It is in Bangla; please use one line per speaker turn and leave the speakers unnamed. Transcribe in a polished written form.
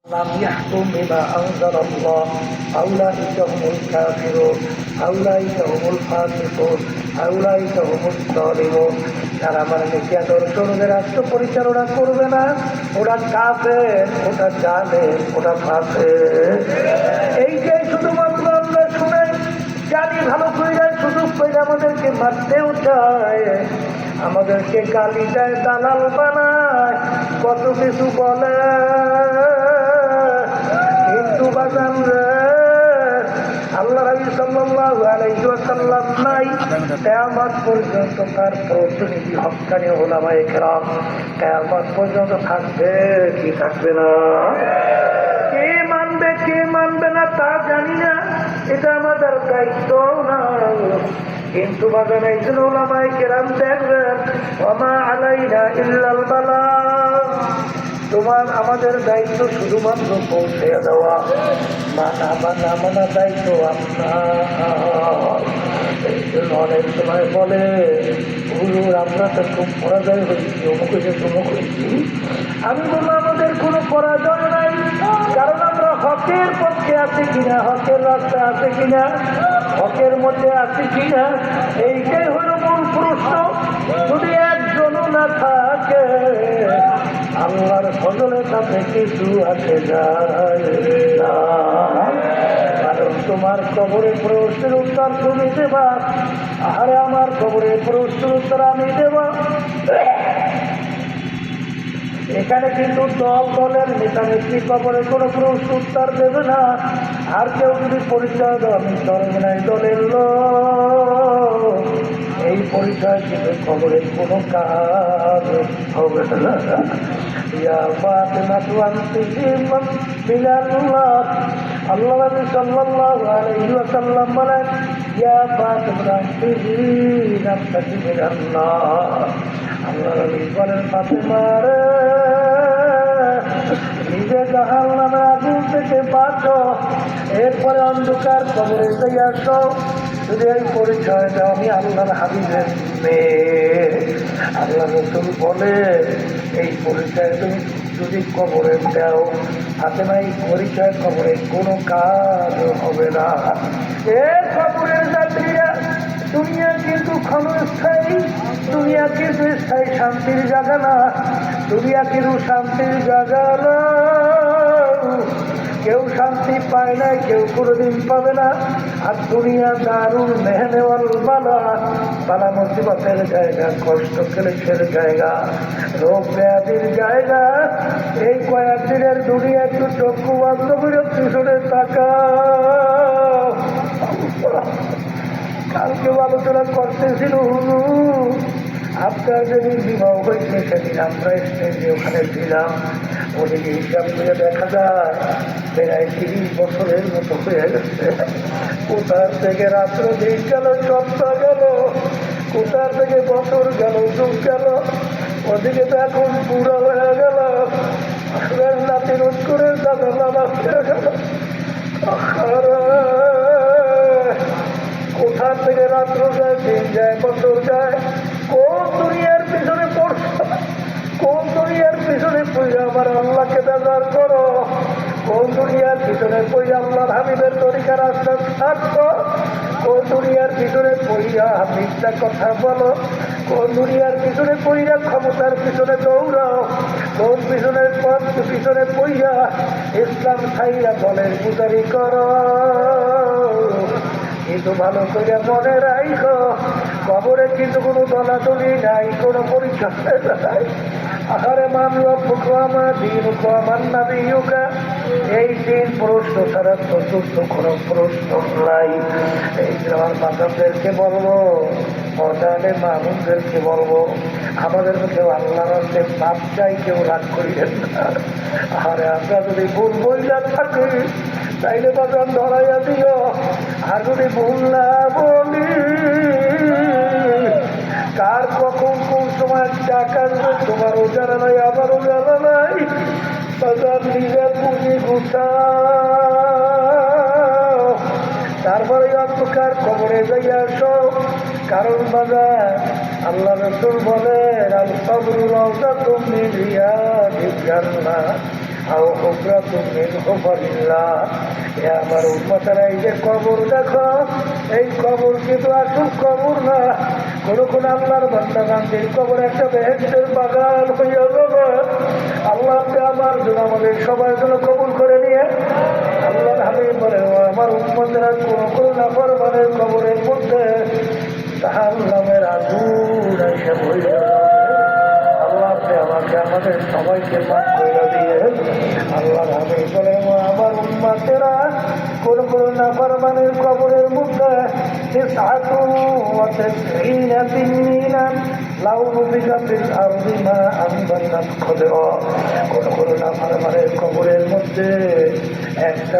لم يحكم بما أنزل الله أولئك هم الكافرون أولئك هم الفاسقون أولئك هم الظالمون। যারা আমার নেকি আদর্শ অনুযায়ী রাষ্ট্র পরিচালনা করবে না, ওরা কাফের, ওটা জালেম, ওটা ফাসিক। এইটাই শুধুমাত্র আমরা শুনে জানি, ভালো করে যায়, সুযোগ পেলে আমাদেরকে মারতেও চায়, আমাদেরকে গালি দেয়, দালাল বানায়, কত কিছু বলে। কিন্তু বাজান রে, আল্লাহ রাসূল সাল্লাল্লাহু আলাইহি ওয়াসাল্লাম নাই, কিয়ামত পর্যন্ত তার প্রতিনিধি হক্কানি উলামায়ে কেরাম কিয়ামত পর্যন্ত থাকবে কি থাকবে না? কে মানবে কে মানবে না তা জানি না, এটা আমাদের দায়িত্ব না। কিন্তু বাজান একজন উলামায়ে কেরাম দেখবেন, ওমা আলাইনা ইল্লাল বালাগ, তোমার আমাদের দায়িত্ব শুধুমাত্র পৌঁছে দেওয়া, মানা দায়িত্ব আপনার। এই জন্য অনেক সময় বলে, হুজুর আমরা তো খুব পরাজয় হয়েছি, অমুক হয়েছে তমুক হয়েছি। আমি বলবো আমাদের কোনো পরাজয় নাই, কারণ আমরা হকের পক্ষে আছি কিনা, হকের রাস্তা আছে কিনা, হকের মধ্যে আছি কিনা, এইটাই হলো মূল প্রশ্ন। যদি একজনও না থাকে, আল্লাহর ফজলের সাথে কিছু আসে যায় না। কারণ তোমার কবরে প্রশ্নের উত্তর তুমি দেবা, আরে আমার কবরে প্রশ্নের উত্তর আমি দেব। এখানে কিন্তু দলের নেতা নেত্রী কবরে কোনো প্রশ্ন উত্তর দেবে না। আর কেউ যদি পরিচয় দাও আমি সর্বনাই দলের লোক, এই পরিচয় কিন্তু কবরের কোনো কাজ হবে না। আল্লাহ নবী সাল্লাল্লাহু আলাইহি ওয়াসাল্লাম বলেন, ইয়া ফাতিমা নাফসি মিনাল্লাহ। আল্লাহ নবী বলেন, ফাতিমা রে, নিজে জাহান্নামের আগুন থেকে বাঁচো, এরপরে অন্ধকার কবরে যাইয়া আসো। যদি এই পরিচয় দাও আমি আল্লাহর হাবিবের মেয়ে। আল্লাহ রাসূল বলে, এই পরিচয় তুমি যদি কবরে দাও, ফাতেমা এই পরিচয় কবরে কোনো কাজ হবে না। এর কবরের যাত্রীরা, দুনিয়া কিন্তু ক্ষণস্থায়ী, দুনিয়া কিন্তু স্থায়ী শান্তির জায়গা না, দুনিয়া কিন্তু শান্তির জায়গা না। কেউ শান্তি পায় না, কেউ কোনোদিন পাবে না। আর দুনিয়া দারুল মেহনে ওয়াল বালা, বালা মুসিবতের জায়গা, কষ্ট ক্লেশের জায়গা, রোগ ব্যাধির জায়গা। এই কয়েকদিনের দুনিয়া একটু চক্ষু বন্ধ করে পিছনে তাকাও। কালকে আলোচনা করতেছিল, আপনার যেদিন বিবাহ হয়েছে সেদিন আমরা স্টেজে ওখানে ছিলাম। ওদিকে হিসাব করে দেখা যায় প্রায় 30 বছরের মতো হয়ে গেছে। কোথার থেকে রাত্র দিন গেল, সপ্তাহ গেল, কোথার থেকে বছর গেল, যুগ গেল, ওদিকে তো এখন বুড়ো হয়ে গেল। নাতি রোজ করে দাদা বাবা হয়ে গেল। কোথার থেকে রাত্র যায়, দিন যায়, বছর যায়, কোন দুনিয়ার পিছনে পড়ছ, কোন দুনিয়ার পিছনে পড়ে আমার আল্লাহকে বেজার করো, কোন দুনিয়ার পিছনে পড়ে আল্লাহর হাবিবের তরিকা রাস্তা ছাড়ছো, কোন দুনিয়ার পিছনে পড়িয়া মিথ্যা কথা বলো, কোন দুনিয়ার পিছনে পড়িয়া ক্ষমতার পিছনে দৌড়াও, কোন পিছনে পড়িয়া ইসলাম খাইয়া দলের পূজারি করো। কিন্তু ভালো করে মনে রাখো, কবরে কিন্তু কোনো দলাদলি নাই, কোনো পরিচয় নাই। আহারে মানলো ফুকামা দিন কামান্না বিয়ুকা, এই দিন প্রশ্ন ছাড়া চতুর্থ কোনো প্রশ্ন নাই। এই যে আমার মাতাদেরকে বলবো, মজালে মানুষদেরকে বলবো, আমাদের কেউ আল্লাহর রাস্তায় পাপ চাই, কেউ রাগ করিলেন না। আরে আমরা যদি ভুল বইলা থাকি তাইলে বাজান ধরাইয়া দিও। আর যদি ভুল না বলি, কার কখন কোন সময় টাকা দেবে তোমারও জানা নাই, আমারও জানা নাই। বাজার নিজের পুঁজি গুছাও, তারপরে অন্ধকার কবরে যাইয়া আসো। কারণ বাজার আল্লাহ রাসূল বলেন, আল কবরু রাউযাতুম মিন রিয়াদিল জান্নাহ, আও হুফরাতুম মিন হুফারিল্লাহ। এ আমার উম্মতেরা, এই যে কবর দেখো, এই কবর কিন্তু আসল কবর না। কোন আল্লাহর বান্দা বান্দির কবর একটা বেহেশতের বাগান হইয়া যাবে। আল্লাহ আমার জন্য, আমাদের সবার জন্য কবুল করে নিয়ে আল্লাহর হাবিব বলে, আমার উম্মতেরা কোন নাফরমানের কবরের মধ্যে জাহান্নামের আগুন এসে ভরে যাবে। আল্লাহ আমাকে, আমাদের সবাইকে মাফ করে দিয়ে আল্লাহর হাবিব বলে, আমার উম্মতেরা কোন নাফরমানের কবরের মধ্যে কোন নাফরমানের কবরের মধ্যে একটা